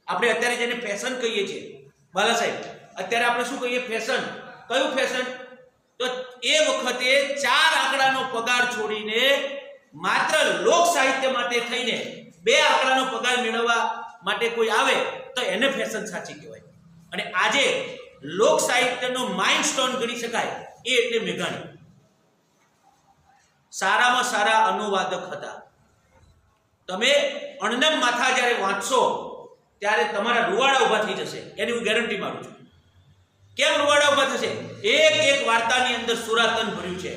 આપણે અત્યારે જેને ફેશન કહીએ છીએ બાલા સાહેબ, અત્યારે આપણે શું કહીએ? ફેશન. કયું ફેશન? તો એ વખતે 4 આંકડાનો પગાર છોડીને માત્ર લોક સાહિત્ય માટે થઈને 2 આંકડાનો પગાર મેળવવા માટે કોઈ આવે તો એને ફેશન સાચી કહેવાય. અને આજે લોક સાહિત્યનો માઇલસ્ટોન ગણી શકાય એ એટલે મેઘાણી. સારામાં સારા અનુવાદક હતા. તમે અણનમ માથા જ્યારે વાંચશો ત્યારે તમારા રૂવાડા ઉભા થઈ જશે, એની હું ગેરંટી મારું છું. કેમ રૂવાડા ઉભા થશે? એક એક વાર્તાની અંદર સુરાતન ભર્યું છે,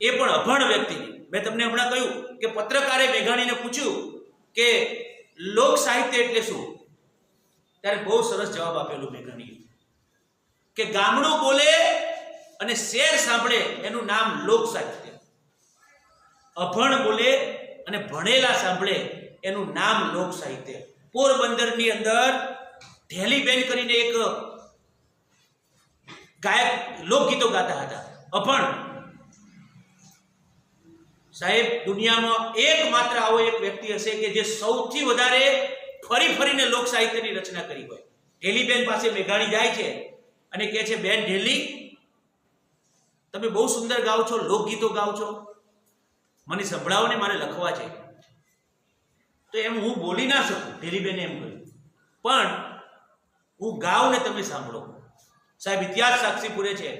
એ પણ અભણ વ્યક્તિની. મેં તમને હમણાં કહ્યું કે પત્રકારે મેઘાણીને પૂછ્યું કે લોક સાહિત્ય એટલે શું, ત્યારે બહુ સરસ જવાબ આપેલો મેઘાણીએ કે ગામડું બોલે અને શેર સાંભળે એનું નામ લોક સાહિત્ય, અભણ બોલે અને ભણેલા સાંભળે એનું નામ લોક સાહિત્ય. પોરબંદરની અંદર ઢેલીબેન કરીને એક ગાયક લોકગીતો ગાતા હતા, અભણ. સાહેબ, દુનિયામાં એકમાત્ર આવો એક વ્યક્તિ હશે કે જે સૌથી વધારે ફરી ફરીને લોક સાહિત્યની રચના કરી હોય. ઢેલીબેન પાસે મેઘાણી જાય છે અને કહે છે, બેન ઢેલી, તમે બહુ સુંદર ગાઓ છો, લોકગીતો ગાઓ છો, મને સંભળાવો ને, મારે લખવા છે. તો એમ હું બોલી ના શકું, ઢેલીબેને એમ કહ્યું, પણ હું ગાઉં ને તમે સાંભળો. સાહેબ, ઇતિહાસ સાક્ષી પૂરે છે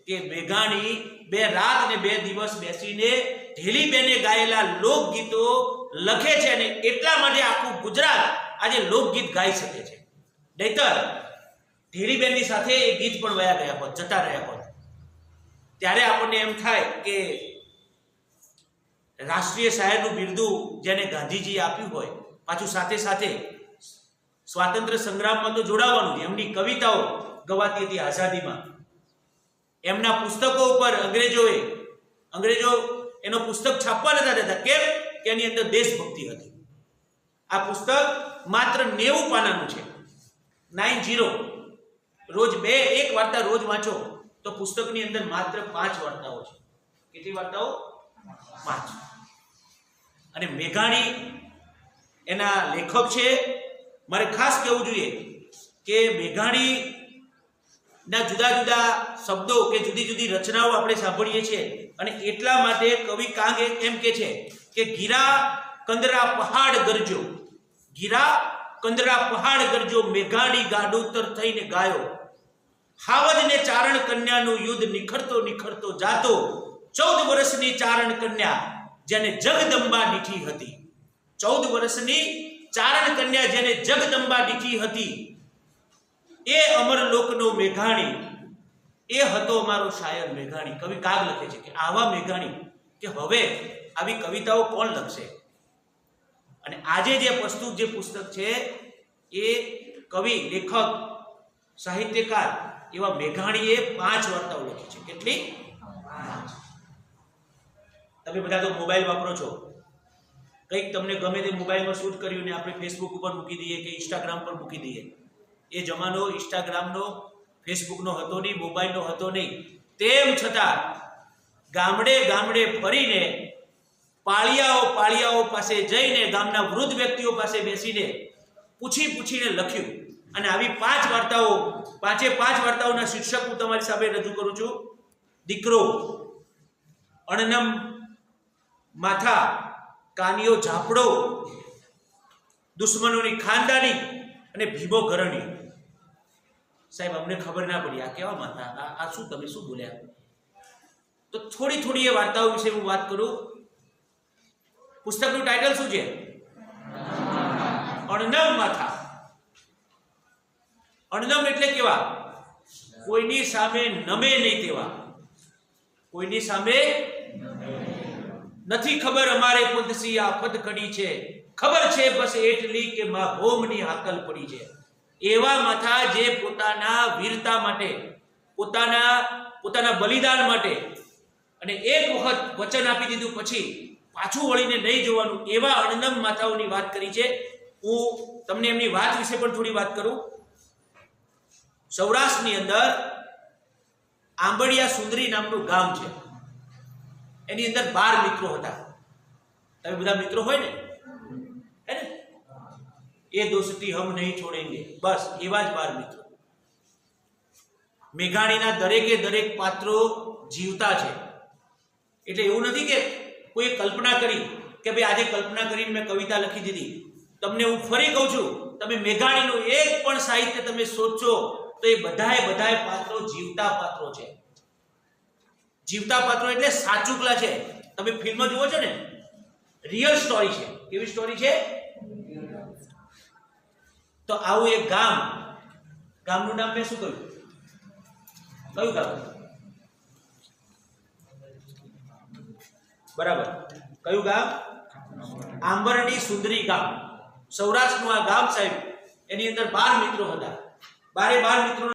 કે મેઘાણી 2 રાત ને 2 દિવસ બેસીને ઢેલીબેને ગાયેલા લોકગીતો લખે છે અને એટલા માટે આખું ગુજરાત આજે લોકગીત ગાઈ શકે છે. નહીતર ઢેલીબેનની સાથે એ ગીત પણ વયા ગયા હોત, જતા રહ્યા હોત. ત્યારે આપણને એમ થાય કે રાષ્ટ્રીય શાયરનું બિરદું જેને ગાંધીજીએ આપ્યું હોય, પાછું સાથે સાથે સ્વાતંત્ર્ય સંગ્રામમાં તો જોડાવાનું જ. એમની કવિતાઓ ગવાતી હતી આઝાદીમાં. એમના પુસ્તકો ઉપર અંગ્રેજો એનો પુસ્તક છાપવા નતા દેતા. કેમ? કે એની અંદર દેશભક્તિ હતી. આ પુસ્તક માત્ર 90 પાનાનું છે, 90. રોજ 1 વાર્તા રોજ વાંચો તો પુસ્તકની અંદર માત્ર 5 વાર્તાઓ છે. કેટલી વાર્તાઓ? 5. અને મેઘાણી એના લેખક છે. મારે ખાસ કહેવું જોઈએ કે મેઘાણી ના જુદા જુદા શબ્દો કે જુદી જુદી રચનાઓ આપણે સાંભળીએ છીએ. અને એટલા માટે કવિ કાંગ એમ કે છે કે ગીરા કંદરા પહાડ ગરજો, ગીરા કંદરા પહાડ ગરજો, મેઘાણી ગાડોતર થઈને ગાયો. હાવજ ને ચારણ કન્યાનું યુદ્ધ નિખરતો નિખરતો જાતો, 14 વર્ષની ચારણ કન્યા જેને જગદંબા દીઠી હતી. 14 વર્ષની ચારણ કન્યા જેને જગદંબા દીઠી હતી, એ અમરલોકનો મેઘાણી, એ હતો અમારો શાયર મેઘાણી. કવિ કાગ લખે છે કે આવા મેઘાણી, કે હવે આવી કવિતાઓ કોણ લખશે? અને આજે જે પ્રસ્તુત જે પુસ્તક છે એ કવિ, લેખક, સાહિત્યકાર એવા મેઘાણીએ 5 વાર્તાઓ લખી છે. કેટલી? 5. તમે બધા તો મોબાઈલ વાપરો છો, કંઈક તમને ગમે તે મોબાઈલમાં શૂટ કર્યું ને આપણે ફેસબુક ઉપર મૂકી દઈએ કે ઇન્સ્ટાગ્રામ પર મૂકી દઈએ. એ જમાનો ઇન્સ્ટાગ્રામનો, ફેસબુકનો હતો નહીં, મોબાઈલનો હતો નહીં. તેમ છતાં ગામડે ગામડે ફરીને પાળિયાઓ પાસે જઈને ગામના વૃદ્ધ વ્યક્તિઓ પાસે બેસીને પૂછીને લખ્યું. અને આવી 5 વાર્તાઓ, 5 વાર્તાઓના શીર્ષક હું તમારી સામે રજૂ કરું છું. દીકરો, અણનમ માથા, કાનિયો ઝાપડો, દુશ્મનોની ખાનદાની અને ભીમો ઘરણી. સાહેબ, અમને ખબર ના પડી આ કેવા માથા, આ શું, તમે શું બોલ્યા? તો થોડી એ વાર્તાઓ વિશે હું વાત કરું. પુસ્તકનું ટાઇટલ શું છે? અણનમ માથા. અણનમ એટલે કેવા? કોઈની સામે નમે નહીં તેવા. કોઈની સામે નથી ખબર અમારે પુદસી આફત કડી છે, ખબર છે બસ એટલી કે માં ભોમની હાકલ પડી છે. એવા માથા જે પોતાના વીરતા માટે, પોતાના બલિદાન માટે, અને એક વખત વચન આપી દીધું પછી પાછું વળીને નહીં જોવાનું, એવા અણનમ માથાઓની વાત કરી છે. હું તમને એમની વાત વિશે પણ થોડી વાત કરું. સૌરાષ્ટ્રની અંદર આંબડિયા સુંદરી નામનું ગામ છે. એની અંદર 12 મિત્રો હતા. તમે બધા મિત્રો હોય ને, હે ને? એ દોસ્તી હમ નહીં છોડેંગે. બસ એવા જ 12 મિત્રો. મેઘાણીના દરેકે દરેક પાત્રો જીવતા છે. એટલે એવું નથી કે કોઈ કલ્પના કરી કે ભાઈ આજે કલ્પના કરીને મેં કવિતા લખી દીધી. તમને હું ફરી કહું છું, તમે મેઘાણીનું એક પણ સાહિત્ય તમે સોચો તો એ બધાય પાત્રો જીવતા પાત્રો છે. જીવતા પાત્રો એટલે સાચુકલા છે. તમે ફિલ્મ જુઓ છો ને, રિયલ સ્ટોરી છે. કેવી સ્ટોરી છે? તો આવું એક ગામનું નામ મેં શું કહ્યું? કયું ગામ? બરાબર, કયું ગામ? આંબરડી સુંદરી ગામ. સૌરાષ્ટ્રનું આ ગામ સાહેબ, એની અંદર 12 મિત્રો હતા. 12 મિત્રો